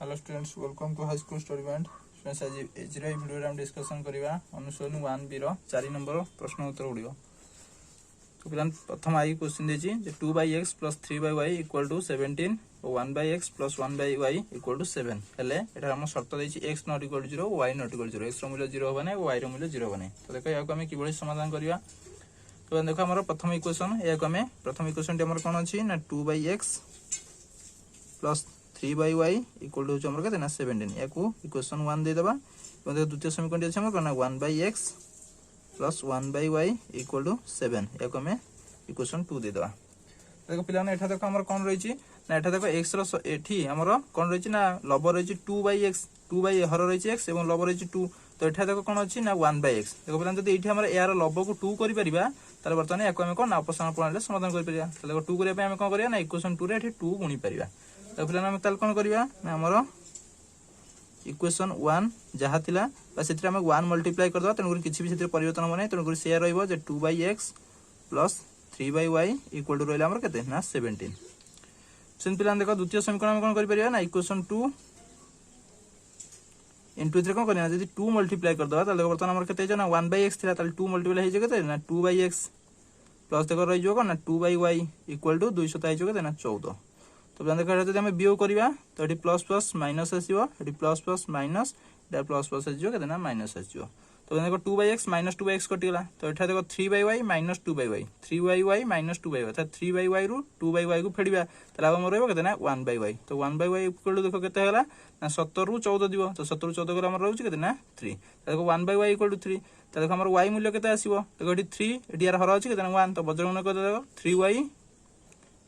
Hello students, welcome to high school study point. Students आज एजर video हम discussion करवा अनुसरण 1B रो 4 नंबर प्रश्न उत्तर गुड़िक। तो पिलान प्रथम आई क्वेश्चन देछि जे 2/x + 3/y = 17 और 1/x + 1/y = 7 हेले एटा हम शर्त देछि x ≠ = 0 y ≠ = 0, x रो मूल्य 0 होबा नै y रो मूल्य 0 होबा नै। तो देखो याको हम किबोली समाधान करबा। तो देखो हमर प्रथम इक्वेशन याको हम प्रथम इक्वेशन हमर कोन अछि ना 2/x + 3/y इक्वल टू हमर केते ना 17 याकू इक्वेशन 1 दे देबा। तो द्वितीय समीकरण अछि हमर कोना 1/x + 1/y = 7 याकू हम इक्वेशन 2 दे देबा। देखो पिलाने एठा देखो हमर कोन रहिछि ना एठा देखो x रो एठी हमर कोन रहिछि ना लब रहिछि 2/x 2/y हर रहिछि x एवं लब रहिछि 2। तो एठा देखो कोन अछि ना 1/x। देखो पिलाने जदि एठी हमर यार लब को 2 करि परिबा ताले वर्तमान याकू हम कोन ना अपसारण प्रणाली समाधान करि परिबा। तो देखो 2 करिया पे हम कोन करिया ना इक्वेशन 2 रे एठी 2 गुणी परिबा। तो पिलाने हम ताल कोन करिया ना हमर इक्वेशन 1 जहा थिला बा सेतिर हम 1 मल्टीप्लाई कर दबा तनो किछि भी सेतिर परिवर्तन हो नै तनो से रहइबो जे 2/x + 3/y इक्वल टू रहला हमर केते ना 17। सेन पिलाने देखो द्वितीय समीकरण हम कोन करि परिबा ना इक्वेशन 2 इनटू इथरे कोन करना जदि 2 मल्टीप्लाई कर दबा ताले वर्तमान हमर केते जे ना 1/x थिला ताले 2 मल्टीप्लाई हे जे केते ना 2/x प्लस देखो रहि जो कोन ना 2/y इक्वल टू 200 हे जो केते ना 14। तो देखो जदि हम बियोग करबा तो एठी प्लस प्लस माइनस आसीबो एठी प्लस प्लस माइनस एटा प्लस प्लस आसीबो केते ना माइनस आसीबो। तो देखो 2/x - 2/x कटि गला। तो एठा देखो 3/y - 2/y 3/y - 2/y अर्थात 3/y रु 2/y को फेडिबा तला हम रहबो केते ना 1/y। तो 1/y इक्वल टू देखो केते हला ना 17 रु 14 दिबो। तो 17 रु 14 को हम रहउछि केते ना 3। तो देखो 1/y = 3। तो देखो हमर y मूल्य केते आसीबो देखो एठी 3 एठी यार हर अछि केते ना 1। तो बज्रगुणन कर देखो 3y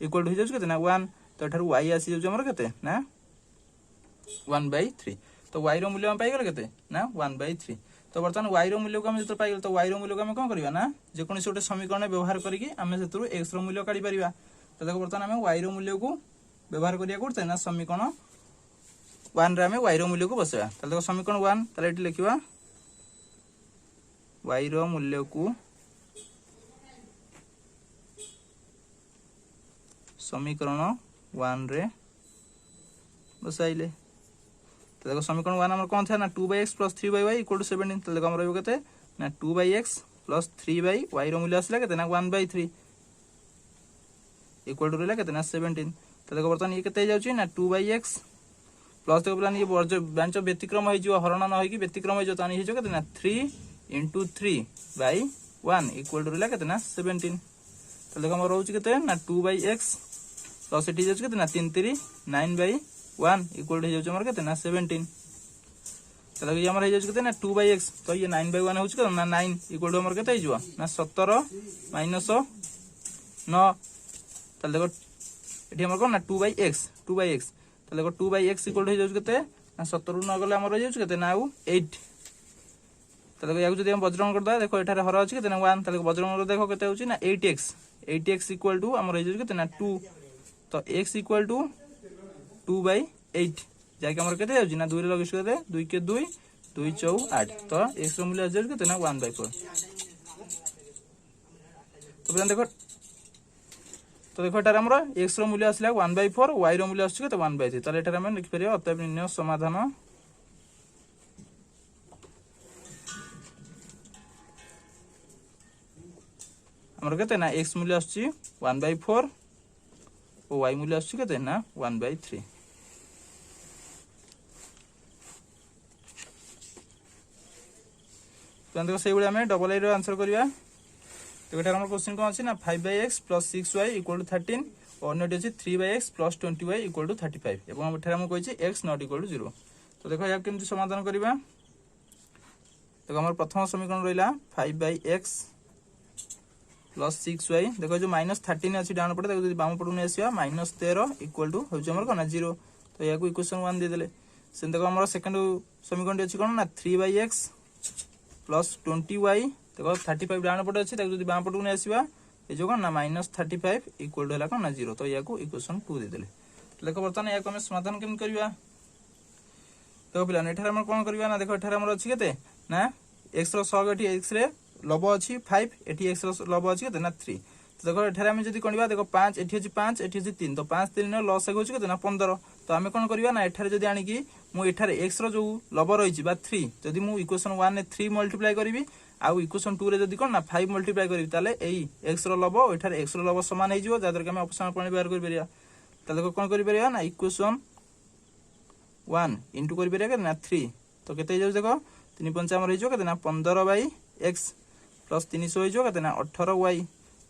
इक्वल टू हो जाउछि केते ना 1। तो एठार y आसी जाउछि हमर केते ना 1/3। तो y रो मूल्य हम पाइ गेल केते ना 1/3। तो वर्तमान y रो मूल्य को हम जतो पाइ गेल तो y रो मूल्य को हम कोन करबा ना जे कोन से ओटे समीकरण व्यवहार करिकि हम सेतरु x रो मूल्य काढी परिबा। तो देखो वर्तमान हम y रो मूल्य को व्यवहार करिया कोते ना समीकरण 1 रे हम y रो मूल्य को बसेबा। त देखो समीकरण 1 तले एठी लिखिबा y रो मूल्य को समीकरण 1 रे बसाइले। तो देखो समीकरण 1 हमर कोन था ना 2/x + 3/y = 17। तो देखो हम रहबो केते ना 2/x + 3/y रो मूल्य आसला केते ना 1/3 इक्वल टू रहला केते ना 17। तो देखो वर्तमान ये केते जाउची ना 2/x प्लस देखो प्लान ये बेंच व्यतिक्रम होई जो हरण न होई कि व्यतिक्रम होई जो तानी हे जो केते ना 3 * 3/1 इक्वल टू रहला केते ना 17। तो देखो हम रहउची केते ना 2/x प्लस एठी जाउची केते ना 3 3 9/1 इक्वल टू हो जाउची हमर केते ना 17। तो ये हमर हे जाउची केते ना 2/x। तो ये 9/1 होउची केते ना 9 इक्वल टू हमर केते हे जवा ना 17 - 9। तो देखो एठी हमर कोन ना 2/x तो देखो 2/x इक्वल टू हो जाउची केते ना 17 रु न गले हमर हे जाउची केते ना 8। तो देखो याकू जदि हम वज्रगुणन कर दा देखो एठारे हर अछि केते ना 1। तो वज्रगुणन देखो केते होउची ना 8x इक्वल टू हमर हे जाउची केते ना 2। तो x इक्वल टू 2/8 जाके हमर केते जाउची ना 2 रे लगिस केते 2 के 2 2 4 8। तो x रो मूल्य आ जाउची केते ना 1/4। तो देखो एटार हमर x रो मूल्य आसला 1/4 y रो मूल्य आछी केते 1/3। ताले एटार हम लिखि परिया अतएव निर्णय समाधान हमर केते ना x मूल्य आछी 1/4 और y मूल्य आछी केते ना 1/3। तो देखो सेही बेले हमें डबल i रो आंसर करिया। तो एटार हमर क्वेश्चन कोन अछि ना 5/x + 6y = 13 और अन्यटी अछि 3/x + 20y = 35 एवं हम एठार हम कहिछि x ≠ = 0। तो देखो या केमति समाधान करिबा। देखो हमर प्रथम समीकरण रहिला 5/x + 6y देखो जो -13 अछि डाउन पटे देखो जदि बाम पटु ने आसीबा -13 इक्वल टू हो जे हमर कोन 0। तो याकू इक्वेशन 1 दे देले। सेन देखो हमर सेकंड समीकरण अछि कोन ना 3/x + 20y देखो 35 डाउन पटे अछि देखो जदि बाम पटु ने आसीबा ए जो कोन ना -35 इक्वल टू हला कोन ना 0। तो याकू इक्वेशन 2 दे देले। देखो वर्तमान याकू हम समाधान केम करबा। तो पिलाने एठार हम कोन करबा ना देखो एठार हमर अछि केते ना x रो सग एठी x रे लब अछि 5 एठी x रो लब अछि केते ना 3। तो देखो एठार हम जदि कोनबा देखो 5 एठी अछि 5 एठी अछि 3 तो 5 3 न लॉस होछि केते ना 15। तो आम कौन करवा ना एठारे जदि आनिकी मुझे एक्स रो लब रही 3 जदि मुझे इक्वेशन 1 में 3 मल्टीप्लाई करी आउ इक्वेशन 2 रे जदि कौन ना 5 मल्टीप्लाई करी ताले एई एक्स रो लब एठारे एक्स रो लब समान हो जिवो जादर के हम ऑप्शन पॉइंट बाहर कर परिया ताले कौन कर परिया ना इक्वेशन 1 इनटू कर परिया के ना 3 तो केते हो जाउ देखो 3 5 हमर हो जो केते ना 15/x प्लस 300 हो जो केते ना 18y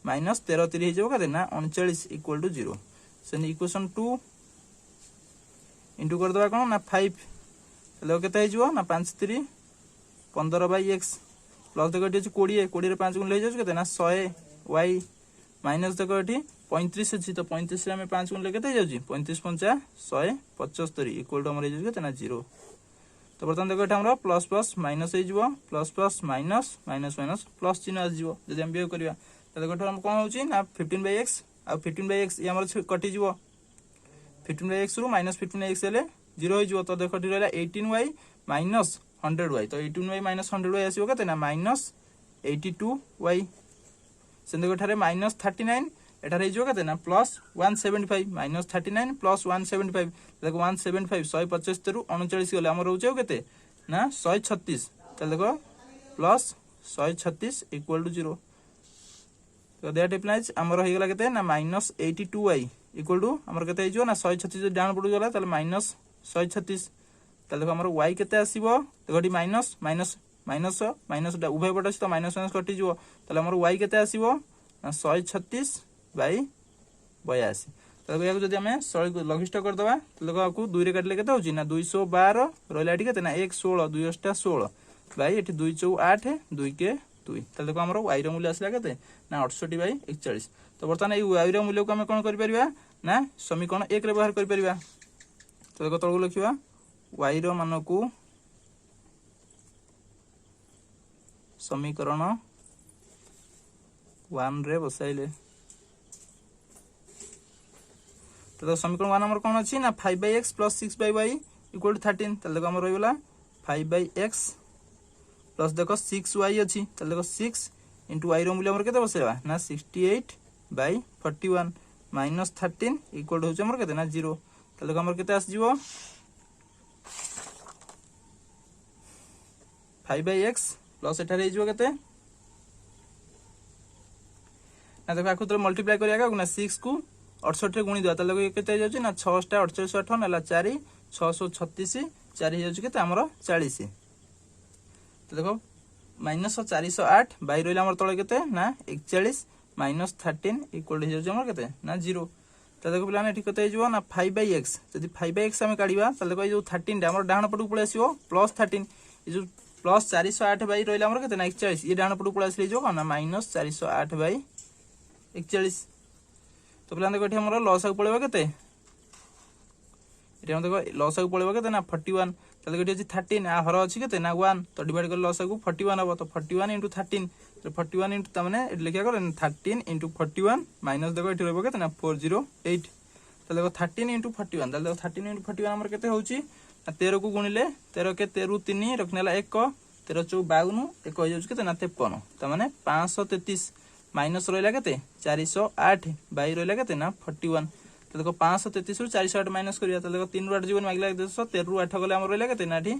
माइनस 13 3 हो जो केते ना 39 इक्वल टू 0 से इक्वेशन 2 इंटू कर दबा कोन ना 5 हेलो केते हो जो ना 5 3 15/x प्लस देखो एटी 20 20 रे 5 गुण ले जाउ केते ना 100y माइनस देखो एटी 35 अछि तो 35 रे हम 5 गुण ले केते जाउ 35 5 175 इक्वल टू हमर हो जो केते ना 0 तो बर्तमान देखो एटा हमरा प्लस प्लस माइनस हो जिवो plus plus minus minus minus plus चिन्ह आ जिवो जदि हम बिहेव करिया त देखो हम कोन होची ना 15/x आ 15/x ये हमर कटि जिवो 15/x रु माइनस 15x ले 0 हो जिवो तो देखो ठी रहला 18y माइनस 100y तो 18y माइनस 100y आसीबो केते ना माइनस 82y से देखो ठारे माइनस 39 एठारे हो जिवो केते ना प्लस 175 माइनस 39 प्लस 175 देखो 175 175 रु 39 गले हमर होचे केते ना 136 त देखो प्लस 136 इक्वल टू 0 तो दैट अप्लाइज हमर हो गेला केते ना माइनस 82y इक्वल टू हमर केते हो जो ना 136 डाउन पड़ गला ताले माइनस 136 ताले देखो हमर y केते आसीबो देखो D minus minus minus minus उभय पट तो माइनस माइनस कटि जिवो ताले हमर y केते आसीबो ना 136 बाई 82 तो देखो जदि हमें लघिष्ठ कर दबा तो देखो आपको 2 रे काटले केते होची ना 212 रहला एठी केते ना 1 16 2 8 16 बाई एठी 2 4 8 2 के 2 तो देखो हमर y रो मूल्य आसला केते ना 68/41 तो बर्तमान ए y रो मूल्य को हम कोन करि परिबा ना समीकरण 1 रे व्यवहार करि परिबा तो देखो तळगु लिखिबा y रो मान को समीकरण 1 रे बसाइले तो समीकरण 1 हमर कोन अछि ना 5/x plus 6/y equal to 13 त देखो हमर रहइला 5/x प्लस देखो 6y अछि त देखो 6 इनटू y रो मूल्य हमर केते बसेबा ना 68/41 माइनस 13 इक्वल टू हमर केते ना 0 त देखो हमर केते आस जिवो 5/x प्लस एठारे हिजो केते ना देखो आखु तो मल्टीप्लाई करिया का ना 6 को 68 रे गुणी दिया त देखो केते जाउची ना 6 टा 48 8 नेला 4 636 4 ही जाउची केते हमर 40 तो देखो माइनस 408 बाई रहला हमर तळे केते ना 41 माइनस 13 इक्वल हो जाउची हमर केते ना 0 तो देखो पिलाने एठी केते हिजो ना 5/x जदि 5/x हम काढिबा त देखो जो 13 टा हमर डाहण पटु पळे आसीबो प्लस 13 ए जो प्लस 408 बाई रहला हमर केते ना 41 ये डाहण पटु पळे आसीले जो ना माइनस 408 बाई 41 तो पिलाने देखो एठी हमर लॉस आक पळेबा केते एठी हम देखो लॉस आक पळेबा केते ना 41 तो देखो एठी 13 आ हर अछि केते ना 1 तो डिवाइड कर लॉस आक 41 हबो तो 41 * 13 तो 41 * तमने एठी लिखिया कर 13 * 41 माइनस देखो एठी रहबो केते ना 408 तो देखो 13 * 41 तो देखो 13 * 41 हमर केते होउची 13 को गुणिले 13 के 13 3 रखनेला 1 13 4 52 1 हो जाउची केते ना 53 त माने 533 माइनस रहला केते 408 बाई रहला केते ना 41 तो देखो 533 रु 408 माइनस करिया तो देखो 3 रु 8 जीवन मागला 13 रु 8 गले हमर रहला केते ना एठी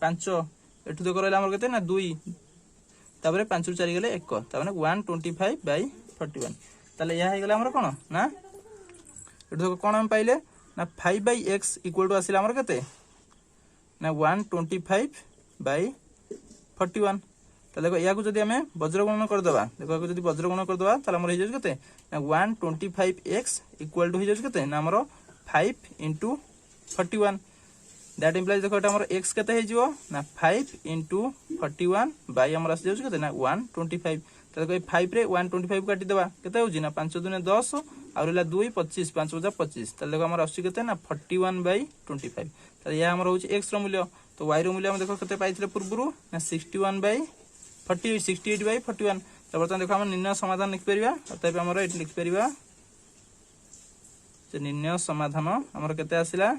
5 एठु देखो रहला हमर केते ना 2 ताबरे 5 रु 4 गले 1 त माने 125 बाई 41 ताले या हे गला हमर कोन ना एठु देखो कोन हम पाइले ना 5/x इक्वल टू आसिला हमर केते ना 125 बाई 41 तो देखो या को जदी हमें वज्र गुणन कर दबा देखो या को जदी वज्र गुणन कर दबा ताले हमर हे जस केते ना 125x इक्वल टू हे जस केते ना हमर 5 * 41 दैट इंप्लाइज देखो एटा हमर x केते हे जिवो ना 5 * 41 बाई हमर आस जस केते ना 125 तो देखो 5 रे 125 काटी दबा केते होजी ना 5 दुने 10 और रहला 2 25 5 * 25 तो देखो हमर आसी केते ना 41/25 तो या हमर होची x रो मूल्य तो y रो मूल्य हम देखो केते पाइथिले पूर्वरु ना 68/41 तो बर्तमान देखो हम निर्णय समाधान लिख परिबा तबे हमर एट लिख परिबा जे निर्णय समाधान हमर केते आसिला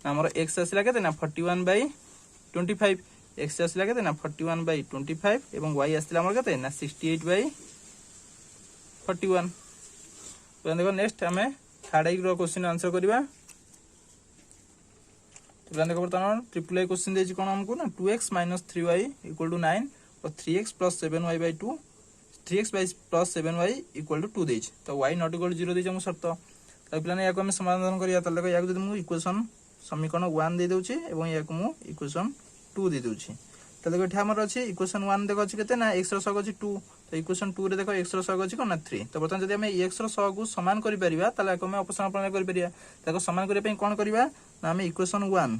हमर x आसिला केते ना 41/25 x आसिला केते ना 41/25 एवं y आसिला हमर केते ना 68/41 तो देखो नेक्स्ट हमें थर्ड रो क्वेश्चन आंसर करिबा तो पिला देखो बर्तमान ट्रिपल आई क्वेश्चन देछि कोन हमको ना 2x - 3y = 9 और 3x + 7y / 2 3x + 7y = 2 देछि तो y ≠ 0 देछि हम शर्त तो पिला या को हम समाधान करिया त देखो या को जदि मु इक्वेशन समीकरण 1 दे दउछि एवं या को मु इक्वेशन 2 दे दउछि तो देखो एठा हमर अछि इक्वेशन 1 देखो अछि केते ना x रो सग अछि 2 तो इक्वेशन 2 रे देखो x रो सग अछि कोन ना 3 तो बर्तमान जदि हम x रो सग को समान करि परिबा तले को हम ऑप्शन प्रणाली करि परिबा ताको समान करि पई कोन करिबा ना हम इक्वेशन 1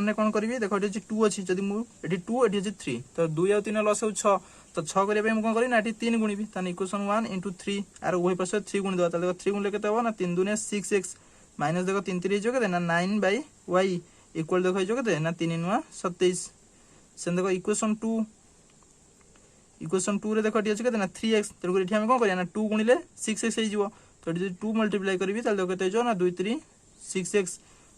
रे कोन करबी देखो एठी 2 अछि जदि मु एठी 2 एठी अछि 3 तो 2 और 3 लॉस हो 6 तो 6 करिया पई मु कोन करी ना एठी 3 गुणिबी ताने इक्वेशन 1 * 3 आर उभय पासे 3 गुणि देबा ताले देखो 3 गुणिले केते हो ना 3 दुने 6x माइनस देखो 3 3 जो केते ना 9/y इक्वल देखो जो केते ना 3 * 27 सेन देखो इक्वेशन 2 रे देखो एठी अछि केते ना 3x तो एठी हम कोन करिया ना 2 गुणिले 6x हे जिवो तो एठी 2 मल्टीप्लाई करबी ताले देखो केते जो ना 2 3 6x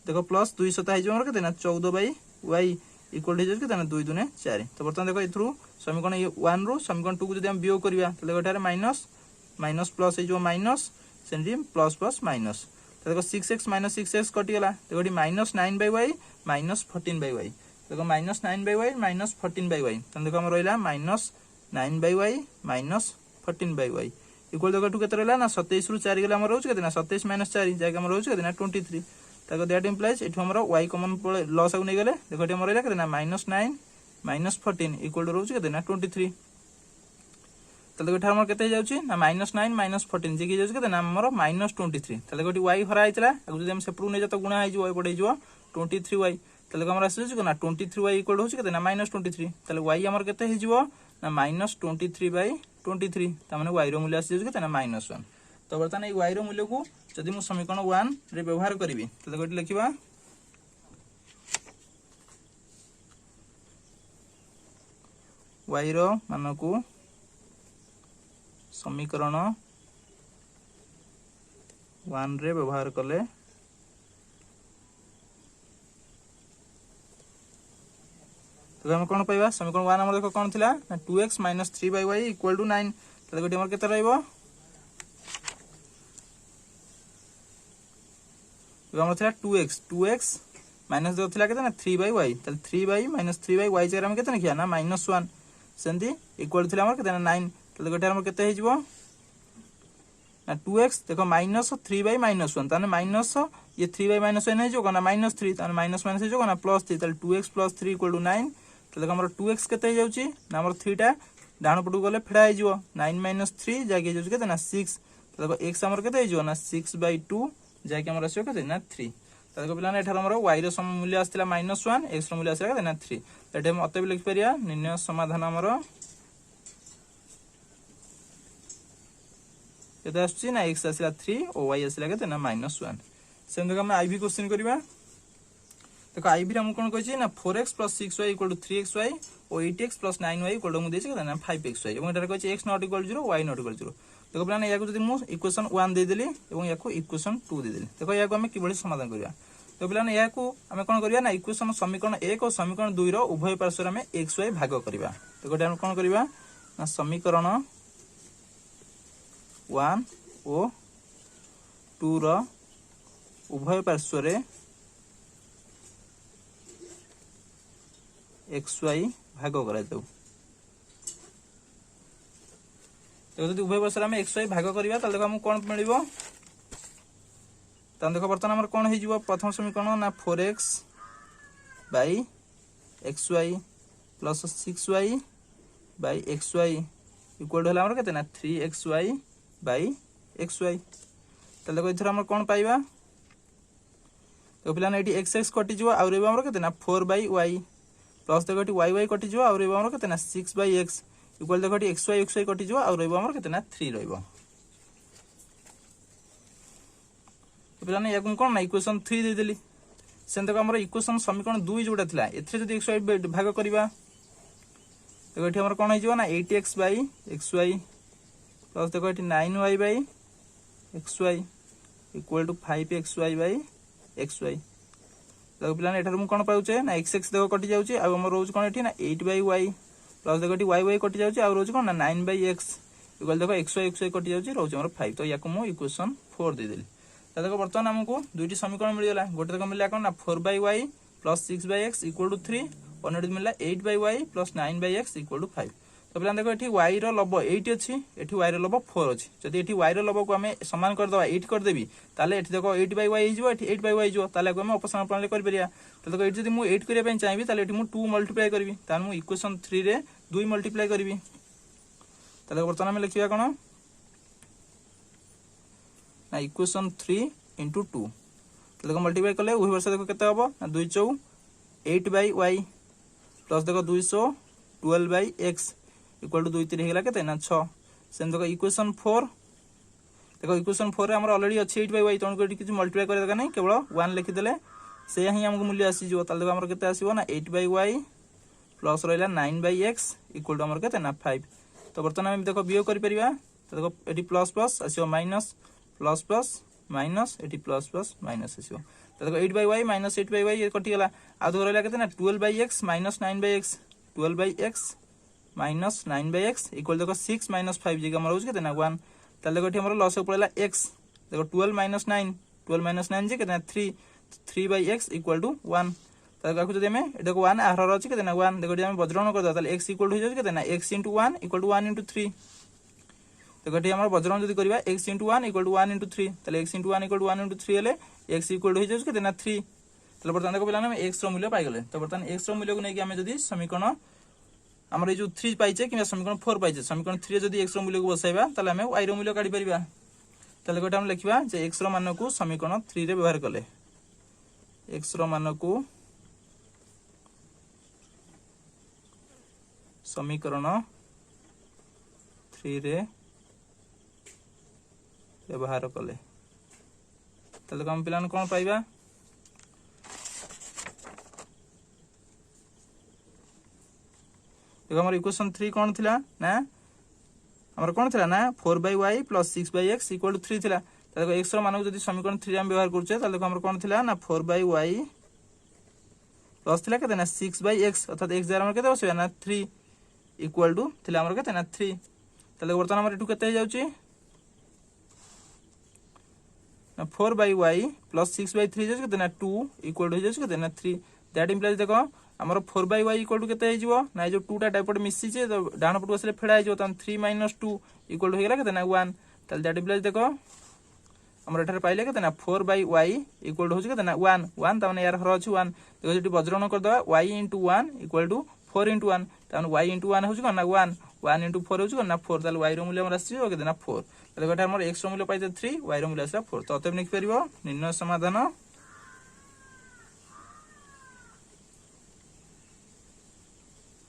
देखो प्लस 2 सता हे जो हमर केते ना 14/y इक्वल हे जो केते ना 2 दुने 4 तो बर्तमान देखो इथरु समीकरण 1 रो समीकरण 2 को जदि हम वियोग करिया तो देखो एठारे माइनस प्लस हे जो minus sandy plus plus minus तो देखो 6x - 6x कटि गला देखो एठी -9/y - 14/y देखो -9/y - 14/y तो देखो हम रहइला -9/y - 14/y इक्वल देखो टू केते रहला ना 27 रु 4 गेला हम रहउछ केते ना 27 - 4 जाके हम रहउछ केते ना 23 ताको दैट इंप्लाइज एठो हमरो y कॉमन लॉस आउ नै गेले देखो एठी हम रहइला केते ना -9 - 14 इक्वल रहउछ केते ना 23 तो देखो एठा हमर केते जाउची ना -9 - 14 जे कि जाउची केते ना हमरो -23 तो देखो एठी y हरा आइतला अगु जदि हम सेपरु नै जतो गुणा आइ जो y पडै जो 23y तो देखो हमरा आसी जो ना 23y इक्वल होची केते ना -23 तले y हमर केते हे जिवो ना -23/23 त माने y रो मूल्य आसी जो केते ना -1 तो बर्तमान ए y रो मूल्य को जदि मु समीकरण 1 रे व्यवहार करिवि तो देखो एठी लिखिबा y रो मान को समीकरण 1 रे व्यवहार कले तो हम कोन पाइबा समीकरण 1 हमर देखो कोन थिला ना 2x - 3y = 9 तो देखो हमर केते रहइबो तो हमर थिला 2x माइनस दो थिला केते ना 3y तले 3y - 3y जरा हम केते लिखिया ना -1 सेंदी इक्वल थिला हमर केते ना 9 तो देखो हमर केते हे जिवो ना 2x देखो -3y - 1 ताने माइनस ये 3y - 1 हे जो कोना -3 ताने माइनस हे जो कोना +3 ताले 2x + 3 = 9 तो देखो हमर 2x केते हे जाउची ना हमर 3 टा डाण पटु गले फेडा हे जिवो 9 - 3 जाके जाउची केते ना 6 तो देखो x हमर केते हे जिवो ना 6/2 जाके हमर आसीयो केते ना 3 तो देखो पिलाने एठार हमर y रो सम मूल्य आस्तिला -1 x रो मूल्य आसीला केते ना 3 तो एठे हम अते भी लिख परिया निर्णय समाधान हमर केते आछी ना x आसीला 3 और y आसीला केते ना -1 सेम देखो हम आईवी क्वेश्चन करिबा देखो आईवी रे हम कोन कहछि ना 4x + 6y = 3xy और 8x + 9y = मु देछि केते ना 5xy एवं एटार कहछि x ≠ = 0 y ≠ = 0 देखो प्लान या को जदि मु इक्वेशन 1 दे देली एवं या को इक्वेशन 2 दे देली देखो या को हम किबळी समाधान करिया तो प्लान या को हम कोन करिया ना इक्वेशन समीकरण 1 और समीकरण 2 रो उभय पार्श्व रे हम xy भाग करिबा देखो हम कोन करिबा ना समीकरण 1 और 2 रो उभय पार्श्व रे xy भाग करा जाऊ तो जदि उभय पार्श्व रे हम xy भाग करिबा त देखो हम कोन मिलिबो त देखो बर्तमान हमर कोन हे जिवो प्रथम समीकरण ना 4x / xy + 6y / xy equal होला हमर केते ना 3xy / xy त देखो इथरा हमर कोन पाइबा तो पिलाने एटी x कटि जिवो आ रेबा हमर केते ना 4/y प्लस देखो एटी y कटि जिवो आ रेबा हमर केते ना 6/x इक्वल देखो एटी xy कटि जिवो आ रेबा हमर केते ना 3 रहइबो तो पिलाने या कोन ना इक्वेशन 3 दे देली सेन देखो हमर इक्वेशन समीकरण 2 जोटा थिला एथरे जदि xy भाग करिबा देखो एटी हमर कोन हे जिवो ना 8x / xy प्लस देखो एटी 9y / xy equal to 5xy / xy देखो पिलाने एठार मु कोन पाउचे ना x देखो कटि जाउची आ हमर रोज कोन एठी ना 8/y प्लस देखो एठी y कटि जाउची आ रोज कोन ना 9/x इक्वल देखो xy कटि जाउची रोज हमर 5 तो याको मु इक्वेशन 4 दे देली देखो बर्तमान आमको दुईटी समीकरण मिलगला गोटे तक मिलला कौन ना 4/y plus 6/x equal to 3 अन्य मिलला 8/y plus 9/x equal to 5 तो पिला देखो एठी y रो लब 8 अछि एठी y रो लब 4 अछि जदि एठी y रो लब को हमें समान कर दवा 8 कर देबी ताले एठी देखो 8/y हिजो एठी 8/y हिजो ताले को हमें ऑपरेशन प्रणाली कर परिया तो देखो एठी जदि मु 8 करिया पय चाहिबी ताले एठी मु 2 मल्टीप्लाई करबी तान मु इक्वेशन 3 रे 2 मल्टीप्लाई करबी ताले वर्तमान में लिखिया कोन ना इक्वेशन 3 into 2 तो देखो मल्टीप्लाई कले उही वर्ष देखो केते हबो ना 2 4 8/y प्लस देखो 212/x इक्वल टू 2 3 हेला केते ना 6 सेम देखो इक्वेशन 4 देखो इक्वेशन 4 रे हमर ऑलरेडी अछि 8/y तण को किछ मल्टीप्लाई करे दका नै केवल 1 लिखि देले से ही हमको मूल्य आसी जो ताल देखो हमर केते आसीबो ना 8/y प्लस रहिला 9/x इक्वल टू हमर केते ना 5 तो वर्तमान हम देखो बियो करि परिबा तो देखो एटी प्लस प्लस आसीबो माइनस प्लस प्लस माइनस एटी प्लस प्लस माइनस आसीबो तो देखो 8/y माइनस 8/y ये कटि गेला आ देखो रहला केते ना 12/x minus 9/x 12/x minus 9/x equal देखो 6 माइनस 5 जे हमर होछ केते ना 1 ताले देखो एठी हमर लॉस पड़ला x देखो 12 माइनस 9 जे केते ना 3/x इक्वल टू 1 ताले काकू जदि हमें देखो 1 आर अछि केते ना 1 देखो हम वज्रण कर द ताले x इक्वल टू हो केते ना x * 1 इक्वल टू 1 * 3 देखो एठी हमर वज्रण जदि करबा x * 1 इक्वल टू 1 * 3 ताले x * 1 इक्वल टू 1 * 3 हेले x इक्वल टू हो केते ना 3 ताले बर्तमान देखो पिलाने हम x रो मूल्य पाइ गेले तो बर्तमान x रो मूल्य को नै कि हमें जदि समीकरण हमर ए जो 3 पाइचे कि समीकरण 4 पाइचे समीकरण 3 जदि x रो मूल्य को बसाइबा ताले हमें y रो मूल्य काढी परिबा ताले गोटे हम लिखिबा जे x रो मान को समीकरण 3 रे व्यवहार कले x रो मान को समीकरण 3 रे व्यवहार कले ताले हम पिलान कोन पाइबा देखो हमर इक्वेशन 3 कोन थिला ना हमर कोन थिला ना 4/y plus 6/x equal to 3 थिला देखो x रो मान को जदि समीकरण 3 हम व्यवहार करछे ताले देखो हमर कोन थिला ना 4/y प्लस थिला केते ना 6/x अर्थात x जरा हमर केते बसिबा ना 3 इक्वल टू थिला हमर केते ना 3 ताले वर्तमान हमर एटू केते जाउची ना 4/y प्लस 6/3 जे केते ना 2 इक्वल टू जे केते ना 3 दैट इंप्लाइज देखो हमर 4/y इक्वल टू केते हिजबो ना जो 2 टा टाइप मिसी जे डाण पट बसले फेडा हिजबो तन 3 - 2 इक्वल टू हेला केते ना 1 ताले दैट इंप्लाइज देखो हमर एठार पाइले केते ना 4/y इक्वल टू हो केते ना 1 1 त माने यार हर अछि 1 देखो जेटी वज्रण कर दवा y * 1 इक्वल टू 4 * 1 त माने y * 1 होछ ना 1 1 * 4 होछ ना 4 ताले y रो मूल्य हमर आसी हो केते ना 4 ताले गोटे हमर x रो मूल्य पाइते 3 y रो मूल्य आसा 4 तो अतः लिख परिबो निर्णय समाधान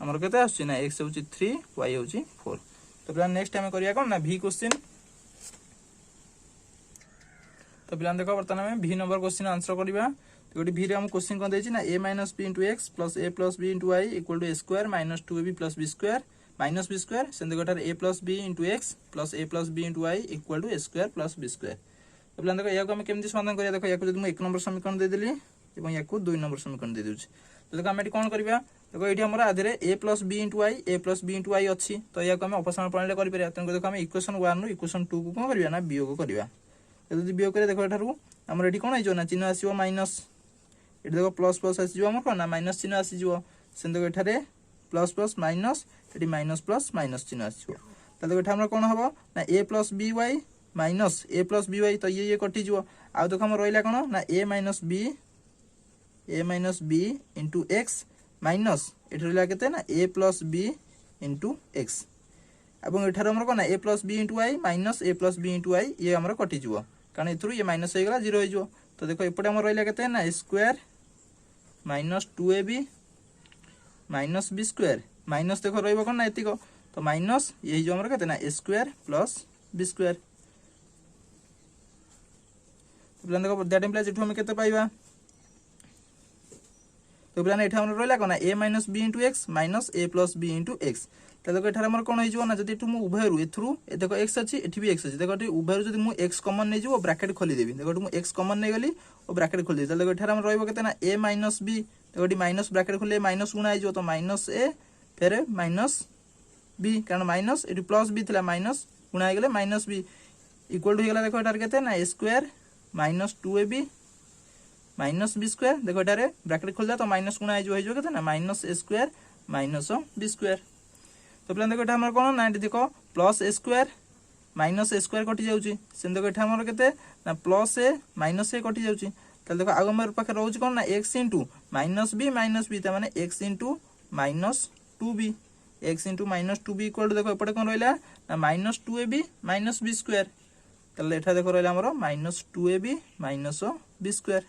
हमर केते आछि ना x होछि 3 y होछि 4 तो पिला नेक्स्ट टाइम करिया कोन ना v क्वेश्चन तो पिला देखो वर्तमान में v नंबर क्वेश्चन आंसर करबा तो गोटी v रे हम क्वेश्चन कोन दैछि ना a - b * x + a + b * y = a² - 2ab + b² - b² Sen देखो a + b * x + a + b * y = a² + b² तो पिला देखो या को हम केमति समाधान करिया देखो या को जदि हम 1 नंबर समीकरण दे देली एवं या को 2 नंबर समीकरण दे देउछि तो देखो हम एटी कोन करबा देखो एटी हमरा आधरे a + b * y a + b * y अछि तो या को हम ऑपरेशन प्रणाली करि परिया तन देखो हम इक्वेशन 1 नु इक्वेशन 2 को कोन करबा ना वियोग करबा यदि वियोग करे देखो एठारु हमर एटी कोन आइजो ना चिन्ह आसीबो माइनस एटी देखो प्लस प्लस आसीजो हमर कोन ना माइनस चिन्ह आसीजो सेन देखो एठारे प्लस प्लस माइनस एटी माइनस प्लस माइनस चिन्ह आसीजो त देखो एठा हमरा कोन हबो ना a + by minus a + by तो ये कटि जो आ देखो हम रहिला कोन ना a - b into x minus एठी रहिला केते ना a + b into x एवं एठार हमर कोन ना a + b into y minus a + b into y ये हमर कटि जो कारण एथरु ये माइनस हो गेला 0 हो जो तो देखो एपटे हमर रहिला केते ना square minus 2ab minus b² minus देखो रहइबो कोन ना एतिको तो माइनस ये जो हमर केते ना a² + b² तो प्लान देखो दैट इंप्लाइज एठु हम केते पाइबा तो प्लान एठा हमर रहला कोन ना a - b into x minus a + b into x त देखो एठार हमर कोन होइजो ना जदि एठु मु उभयरु एथरु ए देखो x अछि एठी भी x अछि देखो एठी उभयरु जदि मु x कॉमन नै जिवो ब्रैकेट खोली देबी देखो एठु मु x कॉमन नै गली ओ ब्रैकेट खोली दे त देखो एठार हमर रहइबो केते ना a - b देखो एठी माइनस ब्रैकेट खोले माइनस गुणा आइजो तो माइनस a फिर माइनस b कारण माइनस एठी प्लस b थिला माइनस गुणा आइ गेले माइनस b इक्वल टू हो गेला देखो एटार केते ना a² minus 2ab minus B square देखो एटारे ब्रैकेट खोल जा तो माइनस गुणा हो केते ना माइनस ए स्क्वायर माइनस बी स्क्वायर। तो पिला देखो एटा हमर कोन ना एटी देखो प्लस ए स्क्वायर माइनस ए स्क्वायर कटि जाउची से देखो एटा हमर केते ना प्लस ए माइनस ए कटि जाउची। ताले देखो आगो हमर पाखे रहउची कोन ना x * माइनस b त माने x * minus 2b x * minus 2b equal देखो एपटे कोन रहला ना minus 2ab minus b square. ताले एठा देखो रहला हमर minus 2ab minus b square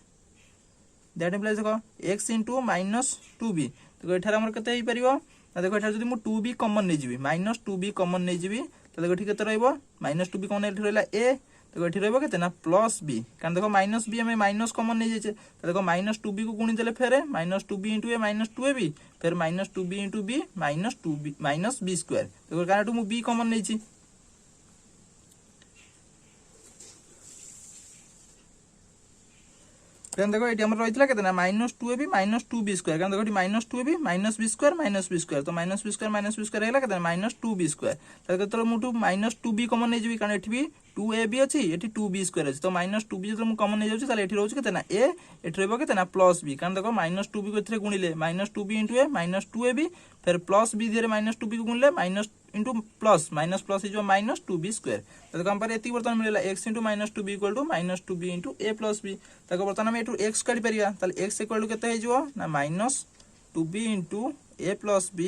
that implies देखो x * माइनस 2b देखो एठार हमर केते हे परिबो ना देखो एठार जदी मु 2b कॉमन नै जिवि माइनस 2b कॉमन नै जिवि त देखो ठीक केते रहइबो माइनस 2b कॉमन एठी रहला a देखो एठी रहइबो केते ना प्लस b कारण देखो माइनस b हमें माइनस कॉमन नै जेचे त देखो माइनस 2b को गुणी देले फेरे minus 2b * a minus 2ab फिर minus 2b * b minus 2b minus b square देखो कारण मु b कॉमन नै छि। देन देखो एटी हमर रहितला केतना minus 2ab minus 2b square कारण देखो eighty minus 2ab minus b square तो माइनस b स्क्वायर हेला केतना माइनस 2b स्क्वायर त केतरो मुटु माइनस 2b कॉमन नै जिवि कारण एटी भी 2ab अछि एटी 2b स्क्वायर अछि तो माइनस 2b जतो मु कॉमन नै जाउछि ताले एटी रहउछि केतना a एटी रहबो केतना प्लस b कारण देखो माइनस 2b को एथरे गुणिले minus 2b * a minus 2ab फिर प्लस b दिरे माइनस 2b को गुणिले minus into plus minus plus is minus 2b square तो हम पर एति बर्तन मिलेला x * minus 2b equal to minus 2b * a plus b तको बर्तन हम एटू x काढी परिया ताले x इक्वल टू केते हे जिवो ना minus 2b * a plus b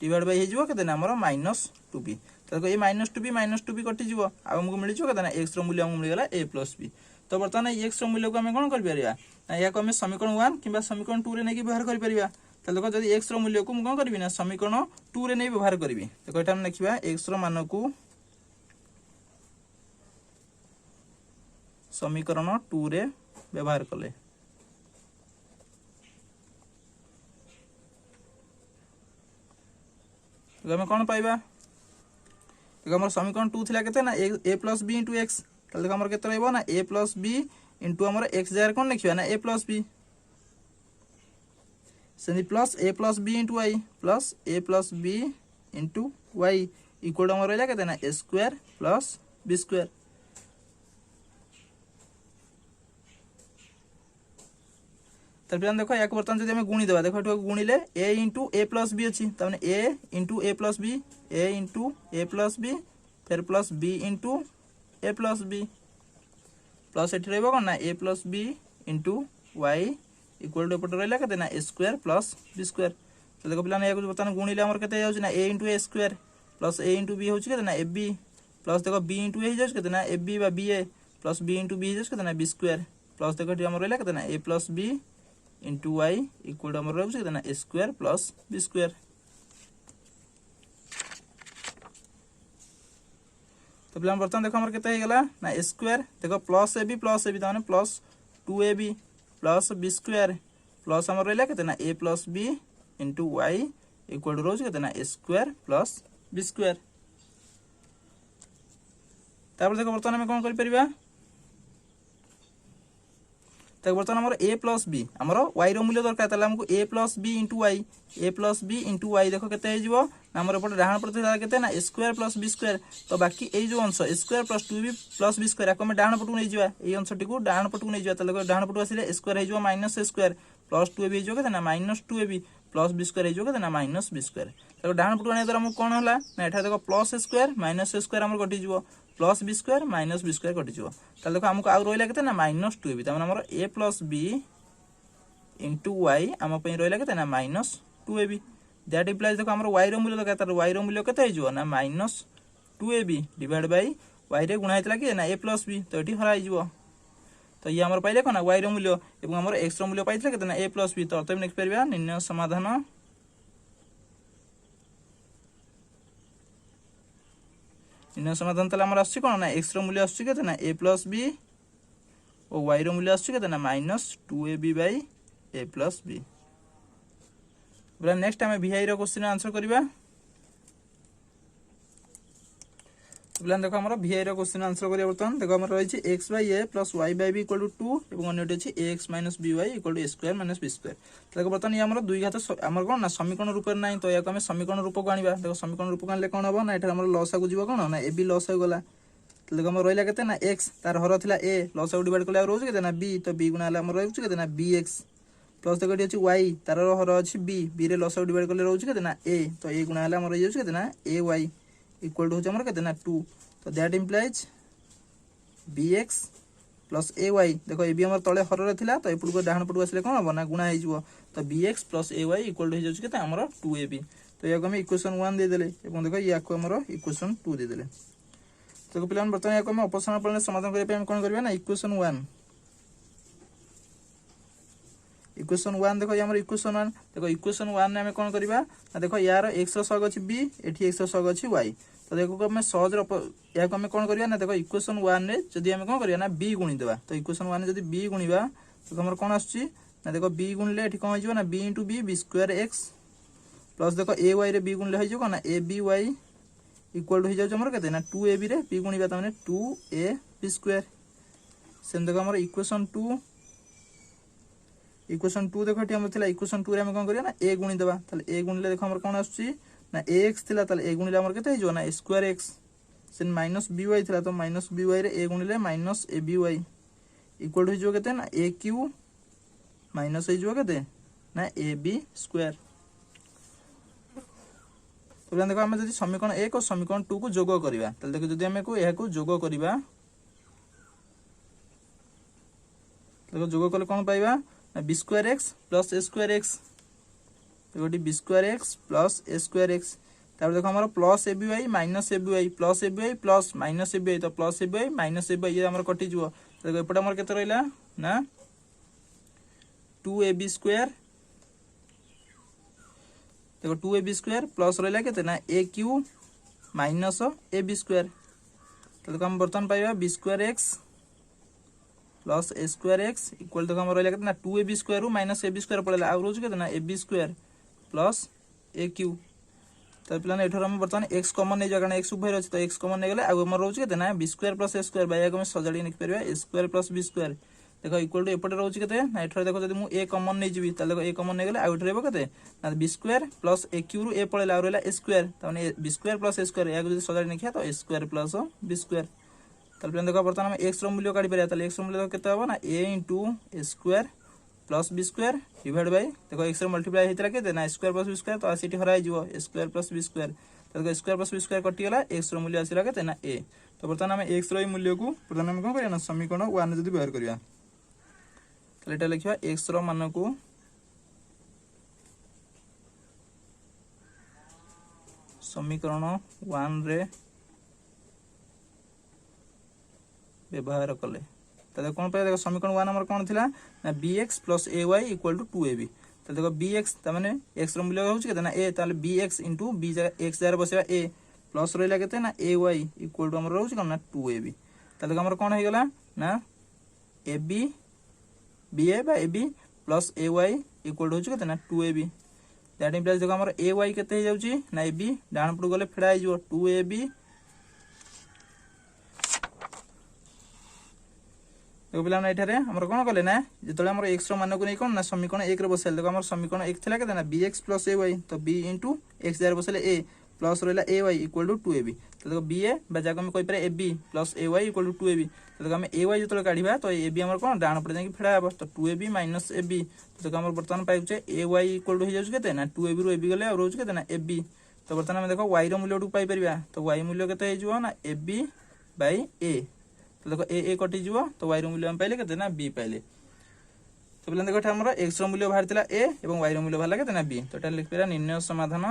divide by हे जिवो केते ना हमर माइनस 2b तको ए माइनस 2b कटि जिवो आ हमको मिलि जिवो केते ना x रो मूल्य हमको मिल गेला a प्लस b तो बर्तन x रो मूल्य को हम कोन कर परिया ना या को हम समीकरण 1 किबा समीकरण 2 रे नै कि व्यवहार कर परिया ताले देखो जदी x रो मूल्य को मु कोन करबी ना समीकरण 2 रे नै व्यवहार करबी देखो एटा हम लिखिबा x रो मान को समीकरण 2 रे व्यवहार कले तो हम कोन पाइबा देखो हमर समीकरण 2 थिला केते ना a + b * x ताले देखो हमर केते रहइबो ना a + b * हमर x जार कोन लिखिबा ना a + b Saini plus a + b * y plus a + b * y equal हमर रहला केते ना a square plus b square तब देखो या बर्तन जदि हम गुणी देबा देखो एठो गुणिले a * a + b अछि त माने a * a + b a * a + b फिर plus b * a + b plus एठी रहबो कोन ना a + b * y equal to एपट रहला केते ना a square plus b square तो देखो पिला या बर्तन गुणिले हमर केते जाउछि ना a * a square plus a * b होछि केते ना ab प्लस देखो b * a हो जाउछि केते ना ab बा ba प्लस b * b हो जाउछि केते ना b स्क्वायर प्लस देखो एठी हमर रहला केते ना a + b * y equal to हमर रहउछि केते ना a square plus b square तो पिला बर्तन देखो हमर केते हे गेला ना a स्क्वायर देखो प्लस ab त माने plus 2ab plus b square plus हमर रहला केते ना a + b * y equal to रहउछि केते ना a square plus b square तापर देखो बर्तन हम कोन करि परिबा तक बर्तन हमर a + b हमर y रो मूल्य दरकार तले हमको a + b * y a + b * y देखो केते हे जिवो हमर ऊपर डाहण पटे केते ना a square plus b square तो बाकी ए जो अंश a square plus 2b plus b square आको हम डाहण पटु नै जिवा ए अंशटी को डाहण पटु नै जिवा तले डाहण पटु आसीले a स्क्वायर हे जिवो minus a square plus 2ab हे जिवो केते ना minus 2ab plus b square हे जिवो केते ना माइनस b स्क्वायर तले डाहण पटु आने द्वारा हम कोन होला ना एठा देखो plus a square minus a square हमर कटि जिवो plus b square minus b square कटि जिवो तले देखो हमको आ रोइला केते ना माइनस 2ab त माने हमर a + b * y हम पई रोइला केते ना माइनस 2ab दैट इंप्लाइज देखो हमर y रो मूल्य दरकार त y रो मूल्य केते हे जिवो ना minus 2ab divide by y रे गुणा हेतला कि ना a + b तो एठी हरा जिवो तो ये हमर पाइले कोना y रो मूल्य एवं हमर x रो मूल्य पाइथले केते ना a + b तो अतः नेक्स्ट परबा निर्णय समाधान तले हमर आछि कोन ना x रो मूल्य आछि केते ना a + b और y रो मूल्य आछि केते ना minus 2ab by a + b बरा नेक्स्ट हम vi रो क्वेश्चन आंसर करबा प्लान देखो हमर vi रो क्वेश्चन आंसर करिया बर्तन देखो हमर रहि छि x / a + y / b = 2 एवं अन्यटी छि ax - by = a square - b square देखो बर्तन ये हमर दुई घात हमर कोन ना समीकरण रूप नै तो या को हम समीकरण रूप को आनिबा देखो समीकरण रूप को आनले कोन हबो ना एठा हमर लॉस आगु जिवो कोन ना ab लॉस हो गला तो देखो हमर रहला केते ना x तार हर थिला a लॉस आउट डिवाइड करले रहउछ केते ना b तो b गुना हला हमर रहउछ केते ना bx प्लस देखो एटी अछि y तार हर अछि b रे लॉस आउट डिवाइड करले रहउछ केते ना a तो a गुना हला हमर रहउछ केते ना ay इक्वल टू होछ हमर केते ना 2 तो that implies bx plus ay देखो ए बी हमर तळे हर रे थिला तो एपुड को डाहन पटु आसले कोन हो ना गुणा हे जिवो तो bx plus ay equal to हे जाउछ केते हमर 2ab तो या को हम इक्वेशन 1 दे देले एवं देखो या को हमर इक्वेशन 2 दे देले तो पिलान बर्तमान या को हम ऑपरेशनल प्रॉब्लम समाधान करे पे हम कोन करबा ना इक्वेशन 1 देखो या हमर इक्वेशन 1 देखो इक्वेशन 1 ने हम कोन करबा ना देखो यार x रो सग अछि b एठी x रो सग अछि y तो देखो को हम सहज या को हम कोन करबा ना देखो इक्वेशन 1 ने जदी हम कोन करबा ना b गुणी देबा तो इक्वेशन 1 ने जदी b गुणीबा तो हमर कोन आछी ना देखो b गुणले एठी कोन हिजो ना b * b b square x plus देखो ay रे b गुणले हिजो ना aby इक्वल टू हो जाउ हमर केते ना 2ab रे b गुणीबा त माने 2ab स्क्वायर सेम देखो हमर इक्वेशन 2 देखो एठी हमर थिला इक्वेशन 2 रे हम कोन करिया ना a गुणी देबा ताले a गुणले देखो हमर कोन आछी ना ax थिला ताले a गुणले हमर केते हिजो ना स्क्वायर x सेन -by थिला तो -by रे a गुणले -aby इक्वल टू हिजो केते ना aq माइनस हिजो केते ना ab स्क्वायर तो देखो हम जदि समीकरण 1 और समीकरण 2 को जोग करिबा त देखो जदि हम को एहा को जोग करिबा देखो जोग कले कोन पाइबा ना b square x plus a square x देखो b square x plus a square x तापर देखो हमर plus aby minus aby plus aby plus minus aby तो प्लस aby माइनस aby ये हमर कटि जबो देखो एपट हमर केते रहइला ना 2ab स्क्वायर देखो 2ab स्क्वायर प्लस रहला केते ना aq माइनस ab स्क्वायर तो देखो हम बर्तन पाइबा b square x plus a square x equal देखो हम रहला केते ना 2ab square minus ab square पड़ला आ रोज केते ना ab स्क्वायर प्लस aq तो प्लान एठर हम बर्तन x कॉमन नै जगह x उभय रहछ तो x कॉमन नै गेले आ हमर रोज केते ना b square plus a square by हम सजाडी लिख परबा a square plus b square देखो इक्वल टू एपटे रहउछ केते ना एठर देखो जदि मु a कॉमन नै जिबी त देखो a कॉमन नै गेले आ एठर रहबो केते ना b स्क्वायर प्लस aq रु a पळेला आ रहला a स्क्वायर त माने b square plus a square या जदि सजाडी लिखिया तो a square plus b square त प्लान देखो बर्तन हम x रो मूल्य काढी परिया त x रो मूल्य केते होबो ना a * a square plus b square divide by देखो x रो मल्टीप्लाई हेतला केते ना स्क्वायर प्लस b स्क्वायर तो आसीटी हराई जिवो a square plus b square त देखो स्क्वायर प्लस b स्क्वायर कटि गेला x रो मूल्य आसीला केते ना a तो बर्तन हम x रो मूल्य को बर्तन हम कोन करिया ना समीकरण 1 जदि व्यवहार करिया तो एटा लिखिया x रो मान को समीकरण 1 रे व्यवहार कले तो देखो कोन पे देखो समीकरण 1 हमर कोन थिला ना bx + ay = 2ab तो देखो bx त माने x रो मूल्य होछ केते ना a ताले bx * b जगह x जरा बसेबा a प्लस रहला केते ना ay = हमर रहउछ कोन ना 2ab त देखो हमर कोन हे गेला ना ab ba by ab plus ay = होछ केते ना 2ab दैट इंप्लाइज देखो हमर ay केते हे जाउची ना ab डाण पडु गले फेडा हे जो 2ab देखो पिला ना एठारे हमर कोन कले ना जेतले हमर x रो मान को नै कोन ना समीकरण 1 रे बसेल देखो हमर समीकरण 1 थिला केते ना bx + ay तो b * x जरा बसेले a प्लस रहला ay = 2ab तो देखो ba बा जाको हम कहि पारे ab + ay = 2ab तो देखो हम ay जेतले काढिबा तो ab हमर कोन डाण पडे जाकी फेडा हबो तो 2ab - ab तो देखो हमर वर्तमान पाइ छै ay = हो जाउछ केते ना 2ab रो ab गले आ रोज केते ना ab तो वर्तमान हम देखो y रो मूल्य उठु पाइ परिबा तो y मूल्य केते हे जिवो ना ab / a तो देखो a कटि जिवो तो y रो मूल्य हम पाइले केते ना b पाइले तो पिला देखो हमर x रो मूल्य बाहर थिला a एवं y रो मूल्य बाहरला केते ना b तो एटा लिख पेरा निर्णय समाधान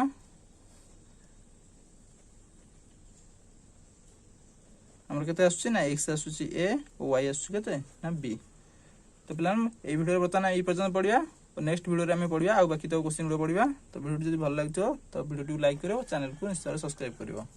हमर केते आसुची ना x आसुची a और y आसुची केते ना b तो पिला ए वीडियो बर्तन ए पर्यंत पढिया और नेक्स्ट वीडियो रे हम पढिया आ बाकी तो क्वेश्चन रो पढिया तो वीडियो जदि भल लागतो तो वीडियो लाइक करियो चैनल को निश्चय सब्सक्राइब करियो।